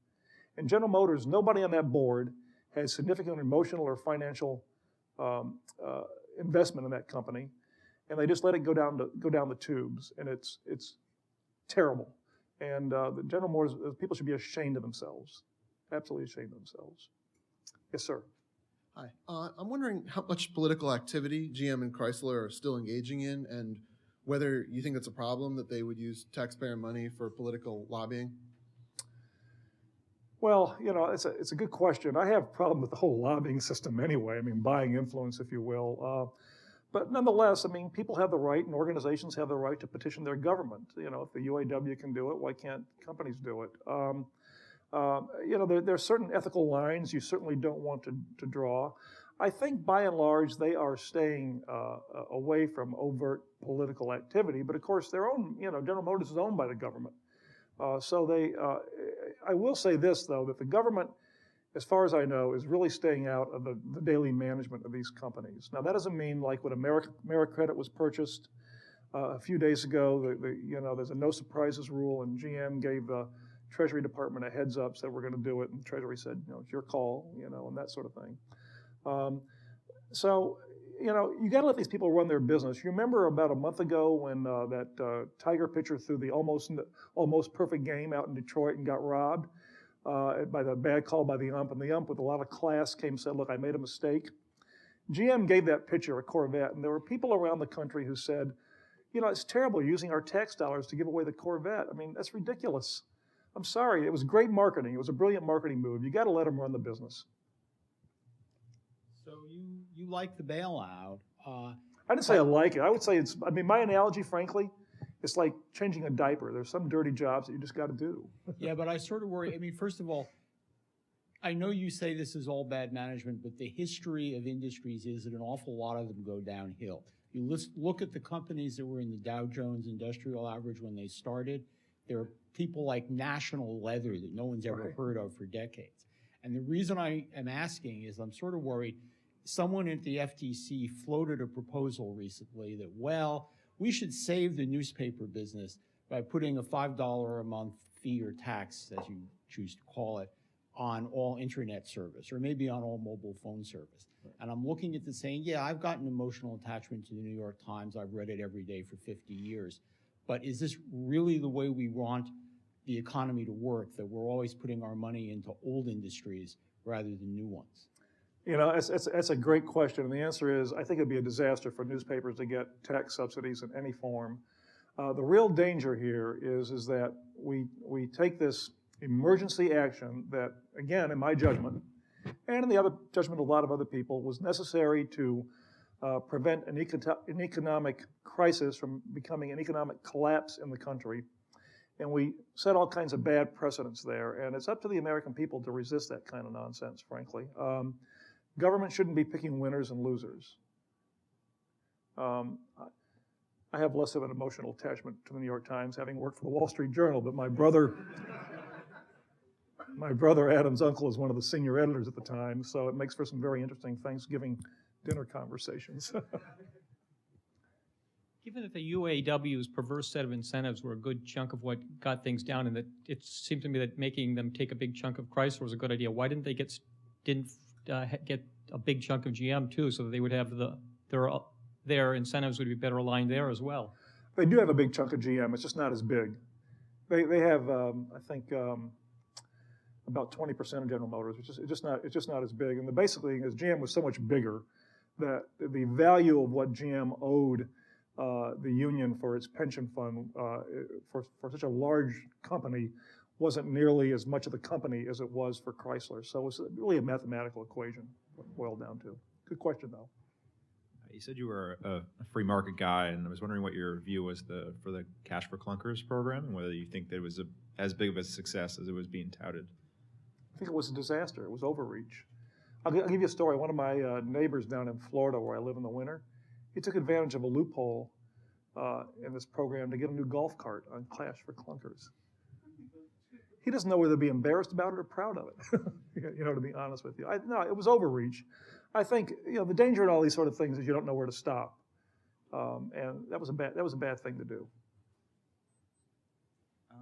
In General Motors, nobody on that board has significant emotional or financial investment in that company, and they just let it go down the tubes, and it's terrible. And the General Motors people should be ashamed of themselves, absolutely ashamed of themselves. Yes, sir. Hi. I'm wondering how much political activity GM and Chrysler are still engaging in, and whether you think it's a problem that they would use taxpayer money for political lobbying. Well, you know, it's a good question. I have a problem with the whole lobbying system anyway. I mean, buying influence, if you will. But nonetheless, I mean, people have the right, and organizations have the right to petition their government. You know, if the UAW can do it, why can't companies do it? You know, there are certain ethical lines you certainly don't want to draw. I think by and large they are staying away from overt political activity. But of course, their own, you know, General Motors is owned by the government. So I will say this though, that the government, as far as I know, is really staying out of the daily management of these companies. Now that doesn't mean like when AmeriCredit was purchased a few days ago, you know, there's a no surprises rule, and GM gave the Treasury Department a heads up, said we're going to do it, and Treasury said, you know, it's your call, you know, and that sort of thing. So, you know, you got to let these people run their business. You remember about a month ago when that Tiger pitcher threw the almost perfect game out in Detroit and got robbed by the bad call by the ump, and the ump with a lot of class came and said, look, I made a mistake. GM gave that pitcher a Corvette, and there were people around the country who said, you know, it's terrible using our tax dollars to give away the Corvette. I mean, that's ridiculous. I'm sorry, it was great marketing. It was a brilliant marketing move. You got to let them run the business. So you like the bailout. I didn't say I like it. I would say it's, I mean, my analogy, frankly, it's like changing a diaper. There's some dirty jobs that you just got to do. Yeah, but I sort of worry. I mean, first of all, I know you say this is all bad management, but the history of industries is that an awful lot of them go downhill. You look at the companies that were in the Dow Jones Industrial Average when they started. There are people like National Leather that no one's ever heard of for decades. And the reason I am asking is I'm sort of worried. Someone at the FTC floated a proposal recently that, well, we should save the newspaper business by putting a $5 a month fee or tax, as you choose to call it, on all internet service, or maybe on all mobile phone service. And I'm looking at this saying, yeah, I've got an emotional attachment to the New York Times. I've read it every day for 50 years. But is this really the way we want the economy to work, that we're always putting our money into old industries rather than new ones? You know, that's a great question. And the answer is, I think it'd be a disaster for newspapers to get tax subsidies in any form. The real danger here is that we take this emergency action that, again, in my judgment, and in the other judgment of a lot of other people, was necessary to prevent an economic crisis from becoming an economic collapse in the country. And we set all kinds of bad precedents there. And it's up to the American people to resist that kind of nonsense, frankly. Government shouldn't be picking winners and losers. I have less of an emotional attachment to the New York Times, having worked for the Wall Street Journal, but my brother Adam's uncle is one of the senior editors at the time, so it makes for some very interesting Thanksgiving dinner conversations. Given that the UAW's perverse set of incentives were a good chunk of what got things down, and that it seemed to me that making them take a big chunk of Chrysler was a good idea, why didn't they get a big chunk of GM too, so that they would have their incentives would be better aligned there as well. They do have a big chunk of GM. It's just not as big. They have, I think, about 20% of General Motors, which is it's just not as big. And the basic thing is GM was so much bigger that the value of what GM owed the union for its pension fund for such a large company wasn't nearly as much of the company as it was for Chrysler. So it was really a mathematical equation, what it boiled down to. Good question, though. You said you were a free market guy, and I was wondering what your view was for the Cash for Clunkers program, and whether you think that it was as big of a success as it was being touted. I think it was a disaster. It was overreach. I'll give you a story. One of my neighbors down in Florida, where I live in the winter, he took advantage of a loophole in this program to get a new golf cart on Cash for Clunkers. He doesn't know whether to be embarrassed about it or proud of it. To be honest with you, no, it was overreach. I think the danger in all these sort of things is you don't know where to stop, and that was a bad thing to do.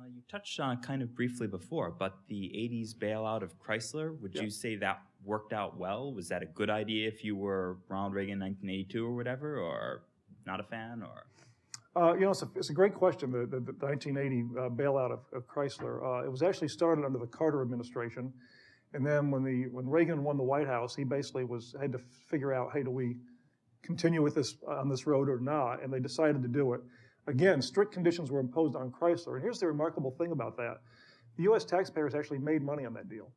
You touched on it kind of briefly before, but the 80s bailout of Chrysler, would you say that worked out well? Was that a good idea if you were Ronald Reagan in 1982 or whatever, or not a fan? Or it's a great question, the 1980 bailout of Chrysler. It was actually started under the Carter administration. And then when Reagan won the White House, he basically had to figure out, hey, do we continue with this on this road or not? And they decided to do it. Again, strict conditions were imposed on Chrysler. And here's the remarkable thing about that. The U.S. taxpayers actually made money on that deal.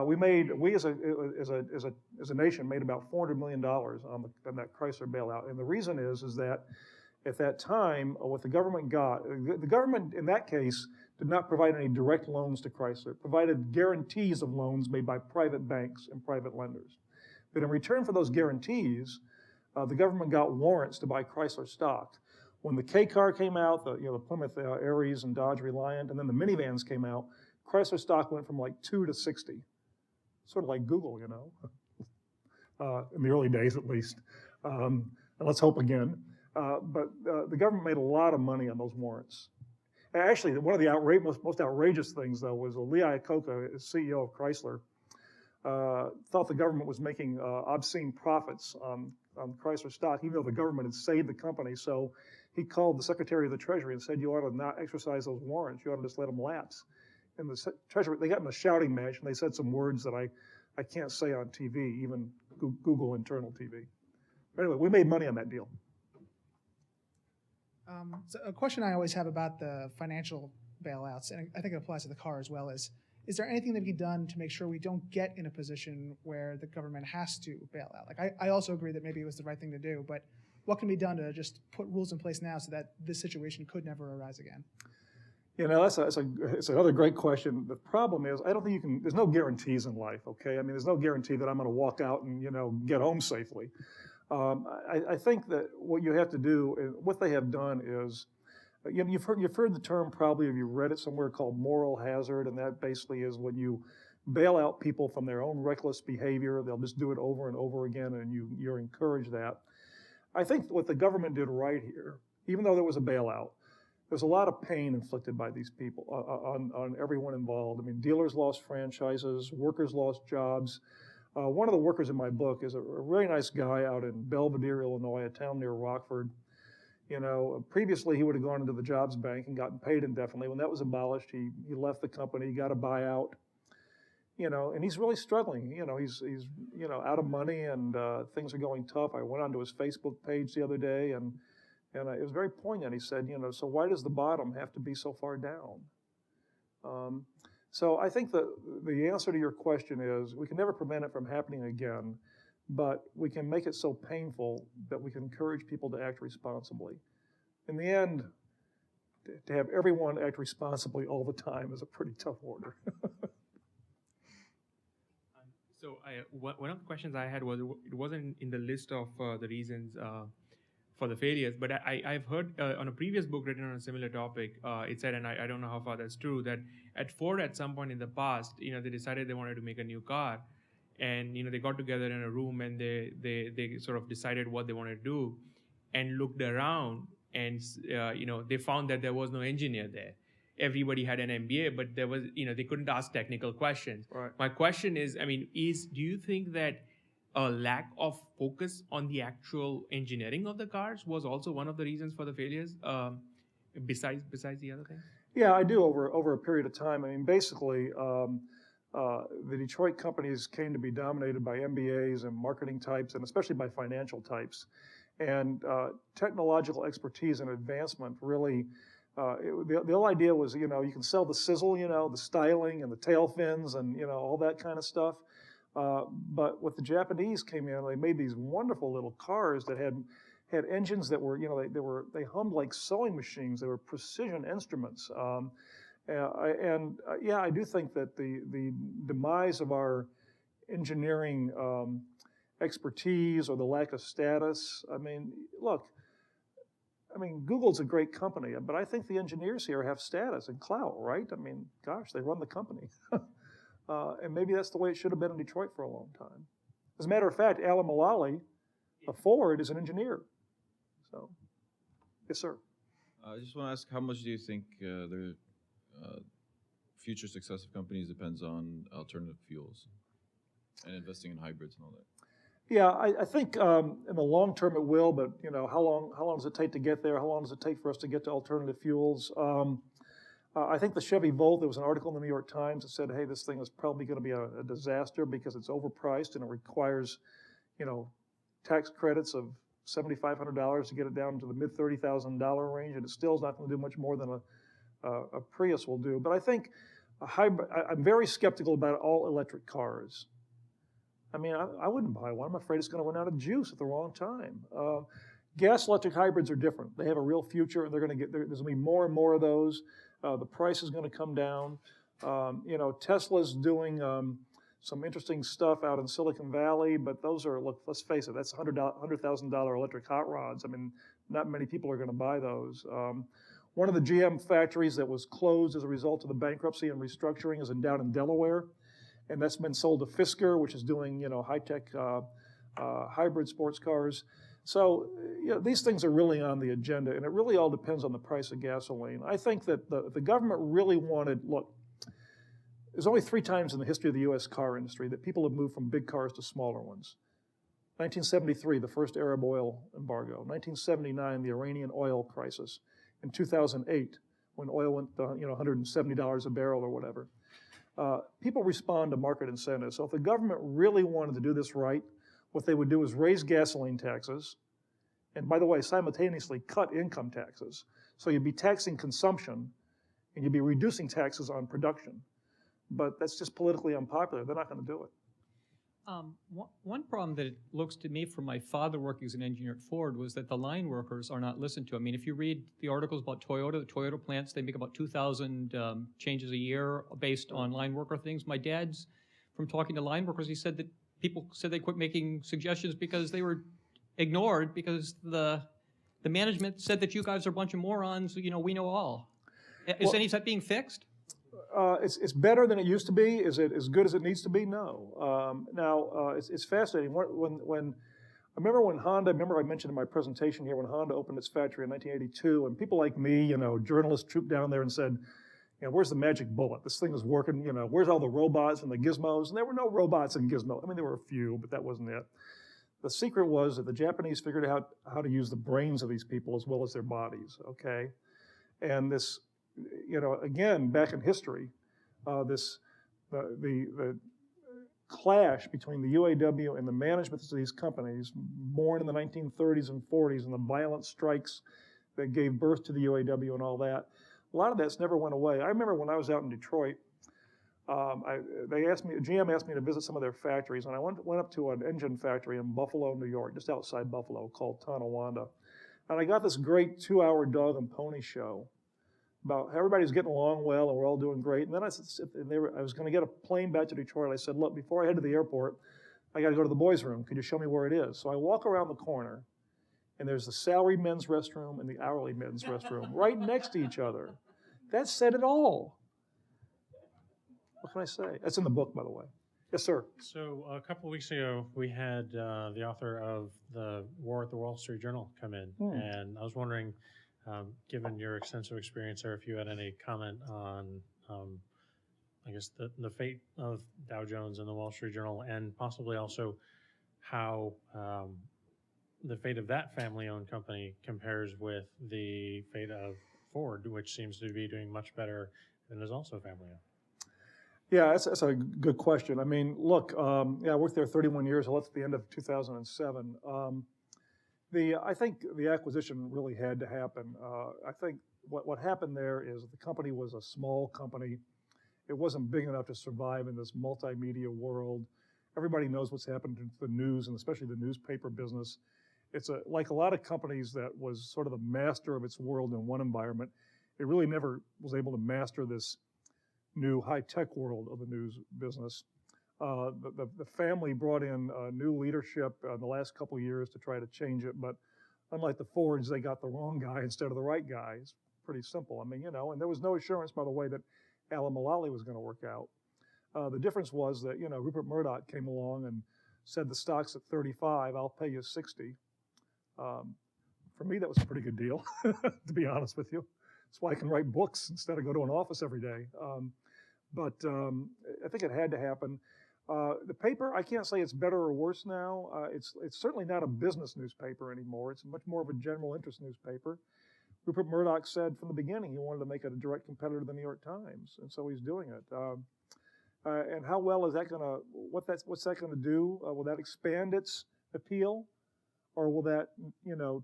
We as a nation made about $400 million on that Chrysler bailout. And the reason is that at that time, what the government got, the government in that case did not provide any direct loans to Chrysler. It provided guarantees of loans made by private banks and private lenders. But in return for those guarantees, the government got warrants to buy Chrysler stock. When the K car came out, the Plymouth Aries and Dodge Reliant, and then the minivans came out, Chrysler stock went from like 2 to 60. Sort of like Google, in the early days at least. And let's hope again. But the government made a lot of money on those warrants. Actually, one of the most outrageous things, though, was Lee Iacocca, CEO of Chrysler, thought the government was making obscene profits on Chrysler stock, even though the government had saved the company. So he called the Secretary of the Treasury and said, you ought to not exercise those warrants. You ought to just let them lapse. And the Treasury, they got in a shouting match, and they said some words that I can't say on TV, even Google internal TV. But anyway, we made money on that deal. So a question I always have about the financial bailouts, and I think it applies to the car as well, is there anything that can be done to make sure we don't get in a position where the government has to bail out? Like, I also agree that maybe it was the right thing to do, but what can be done to just put rules in place now so that this situation could never arise again? It's another great question. The problem is, I don't think there's no guarantees in life, okay? I mean, there's no guarantee that I'm going to walk out and, get home safely. I think that what you have to do, what they have done is, you've heard the term probably, if you read it somewhere, called moral hazard, and that basically is when you bail out people from their own reckless behavior. They'll just do it over and over again, and you encourage that. I think what the government did right here, even though there was a bailout, there's a lot of pain inflicted by these people on everyone involved. I mean, dealers lost franchises, workers lost jobs. One of the workers in my book is a really nice guy out in Belvedere, Illinois, a town near Rockford. Previously he would have gone into the jobs bank and gotten paid indefinitely. When that was abolished, he left the company, got a buyout, and he's really struggling. He's out of money, and things are going tough. I went onto his Facebook page the other day, and it was very poignant. He said, so why does the bottom have to be so far down? So I think the answer to your question is, we can never prevent it from happening again, but we can make it so painful that we can encourage people to act responsibly. In the end, to have everyone act responsibly all the time is a pretty tough order. So one of the questions I had was, it wasn't in the list of the reasons for the failures, but I've heard on a previous book written on a similar topic, it said, and I don't know how far that's true, that at Ford at some point in the past, they decided they wanted to make a new car, and they got together in a room and they sort of decided what they wanted to do, and looked around, and they found that there was no engineer there, everybody had an MBA, but there was, they couldn't ask technical questions. Right. My question is, do you think that a lack of focus on the actual engineering of the cars was also one of the reasons for the failures, besides the other things? Yeah, I do over a period of time. I mean, basically, the Detroit companies came to be dominated by MBAs and marketing types, and especially by financial types. And technological expertise and advancement really, the whole idea was, you can sell the sizzle, the styling and the tail fins and, all that kind of stuff. But what the Japanese came in, they made these wonderful little cars that had engines that were, they hummed like sewing machines. They were precision instruments. I do think that the demise of our engineering expertise or the lack of status. I mean, look, Google's a great company, but I think the engineers here have status and clout, right? I mean, gosh, they run the company. And maybe that's the way it should have been in Detroit for a long time. As a matter of fact, Alan Mulally of Ford is an engineer. So, yes, sir. I just want to ask, how much do you think the future success of companies depends on alternative fuels and investing in hybrids and all that? Yeah, I think in the long term it will, but how long does it take to get there? How long does it take for us to get to alternative fuels? I think the Chevy Volt, there was an article in the New York Times that said, hey, this thing is probably going to be a disaster because it's overpriced and it requires, tax credits of $7,500 to get it down to the mid $30,000 range, and it still is not going to do much more than a Prius will do. But I think I'm very skeptical about all electric cars. I mean, I wouldn't buy one. I'm afraid it's going to run out of juice at the wrong time. Gas electric hybrids are different. They have a real future, and there's going to be more and more of those. The price is going to come down. Tesla's doing some interesting stuff out in Silicon Valley, but those are, look, let's face it, that's $100,000 electric hot rods. I mean, not many people are going to buy those. One of the GM factories that was closed as a result of the bankruptcy and restructuring is down in Delaware, and that's been sold to Fisker, which is doing, high-tech hybrid sports cars. So, these things are really on the agenda, and it really all depends on the price of gasoline. I think that the government really wanted, look, there's only 3 times in the history of the U.S. car industry that people have moved from big cars to smaller ones. 1973, the first Arab oil embargo. 1979, the Iranian oil crisis. In 2008, when oil went to $170 a barrel or whatever. People respond to market incentives. So if the government really wanted to do this right, what they would do is raise gasoline taxes, and by the way, simultaneously cut income taxes. So you'd be taxing consumption, and you'd be reducing taxes on production. But that's just politically unpopular. They're not going to do it. One problem that it looks to me from my father working as an engineer at Ford was that the line workers are not listened to. I mean, if you read the articles about Toyota, the Toyota plants, they make about 2,000 changes a year based on line worker things. My dad's, from talking to line workers, he said that people said they quit making suggestions because they were ignored because the management said that you guys are a bunch of morons, we know all. Is any of that being fixed? It's better than it used to be. Is it as good as it needs to be? No. It's fascinating. When I remember I mentioned in my presentation here when Honda opened its factory in 1982, and people like me, journalists trooped down there and said, where's the magic bullet? This thing is working, where's all the robots and the gizmos? And there were no robots and gizmos. I mean, there were a few, but that wasn't it. The secret was that the Japanese figured out how to use the brains of these people as well as their bodies, okay? And this, again, back in history, the clash between the UAW and the management of these companies, born in the 1930s and 40s, and the violent strikes that gave birth to the UAW and all that, a lot of that's never went away. I remember when I was out in Detroit, GM asked me to visit some of their factories, and I went up to an engine factory in Buffalo, New York, just outside Buffalo, called Tonawanda. And I got this great 2-hour dog and pony show about how everybody's getting along well and we're all doing great. And then I was going to get a plane back to Detroit. I said, look, before I head to the airport, I got to go to the boys' room. Could you show me where it is? So I walk around the corner, and there's the salary men's restroom and the hourly men's restroom right next to each other. That said it all. What can I say? That's in the book, by the way. Yes, sir. So a couple of weeks ago, we had the author of The War at the Wall Street Journal come in, and I was wondering given your extensive experience there, if you had any comment on, I guess, the fate of Dow Jones and the Wall Street Journal, and possibly also how the fate of that family-owned company compares with the fate of Ford, which seems to be doing much better and is also family-owned. Yeah, that's a good question. I mean, look, I worked there 31 years. I left at the end of 2007. I think the acquisition really had to happen. I think what happened there is the company was a small company. It wasn't big enough to survive in this multimedia world. Everybody knows what's happened to the news, and especially the newspaper business. It's like a lot of companies that was sort of the master of its world in one environment. It really never was able to master this new high-tech world of the news business. The family brought in new leadership in the last couple of years to try to change it, but unlike the Fords, they got the wrong guy instead of the right guy. It's pretty simple. I mean, and there was no assurance, by the way, that Alan Mulally was going to work out. The difference was that, Rupert Murdoch came along and said the stock's at 35, I'll pay you 60. For me, that was a pretty good deal, to be honest with you. That's why I can write books instead of go to an office every day. But I think it had to happen. The paper, I can't say it's better or worse now. It's certainly not a business newspaper anymore. It's much more of a general interest newspaper. Rupert Murdoch said from the beginning he wanted to make it a direct competitor to the New York Times, and so he's doing it. And how well is that going to, what's that going to do? Will that expand its appeal? Or will that,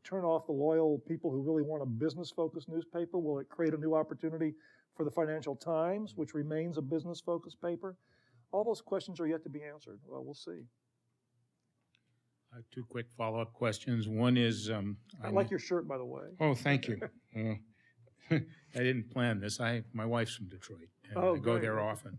turn off the loyal people who really want a business-focused newspaper? Will it create a new opportunity for the Financial Times, which remains a business-focused paper? All those questions are yet to be answered. Well, we'll see. Two quick follow-up questions. One is... I like your shirt, by the way. Oh, thank you. I didn't plan this. My wife's from Detroit, and I go there often.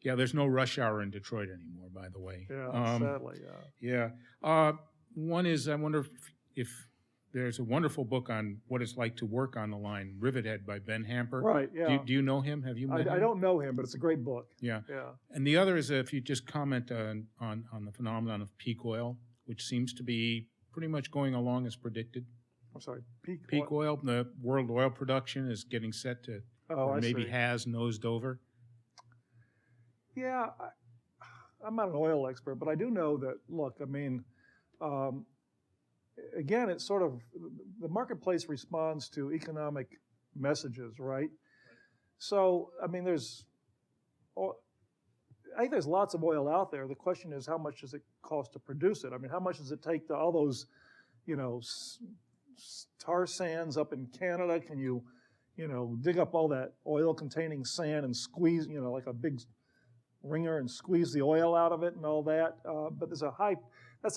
There's no rush hour in Detroit anymore, by the way. Yeah, sadly, yeah. Yeah. One is, I wonder if there's a wonderful book on what it's like to work on the line, Rivethead by Ben Hamper. Right, yeah. Do you know him? Have you met him? I don't know him, but it's a great book. Yeah. Yeah. And the other is if you just comment on the phenomenon of peak oil, which seems to be pretty much going along as predicted. I'm sorry, peak oil? The world oil production is getting set to, or maybe has nosed over. Yeah, I'm not an oil expert, but I do know that, look, I mean, again, it's sort of, the marketplace responds to economic messages, right? So, I mean, I think there's lots of oil out there. The question is, how much does it cost to produce it? I mean, how much does it take to all those, tar sands up in Canada? Can you, dig up all that oil-containing sand and squeeze, like a big wringer and squeeze the oil out of it and all that? But that's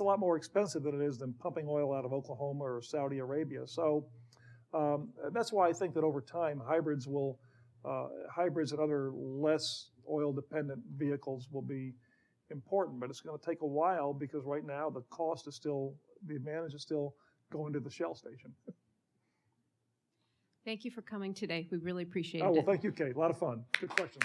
a lot more expensive than it is than pumping oil out of Oklahoma or Saudi Arabia. So that's why I think that over time, hybrids and other less oil-dependent vehicles will be important, but it's going to take a while because right now the advantage is still going to the Shell station. Thank you for coming today. We really appreciate it. Oh, well, thank you, Kate. A lot of fun. Good questions.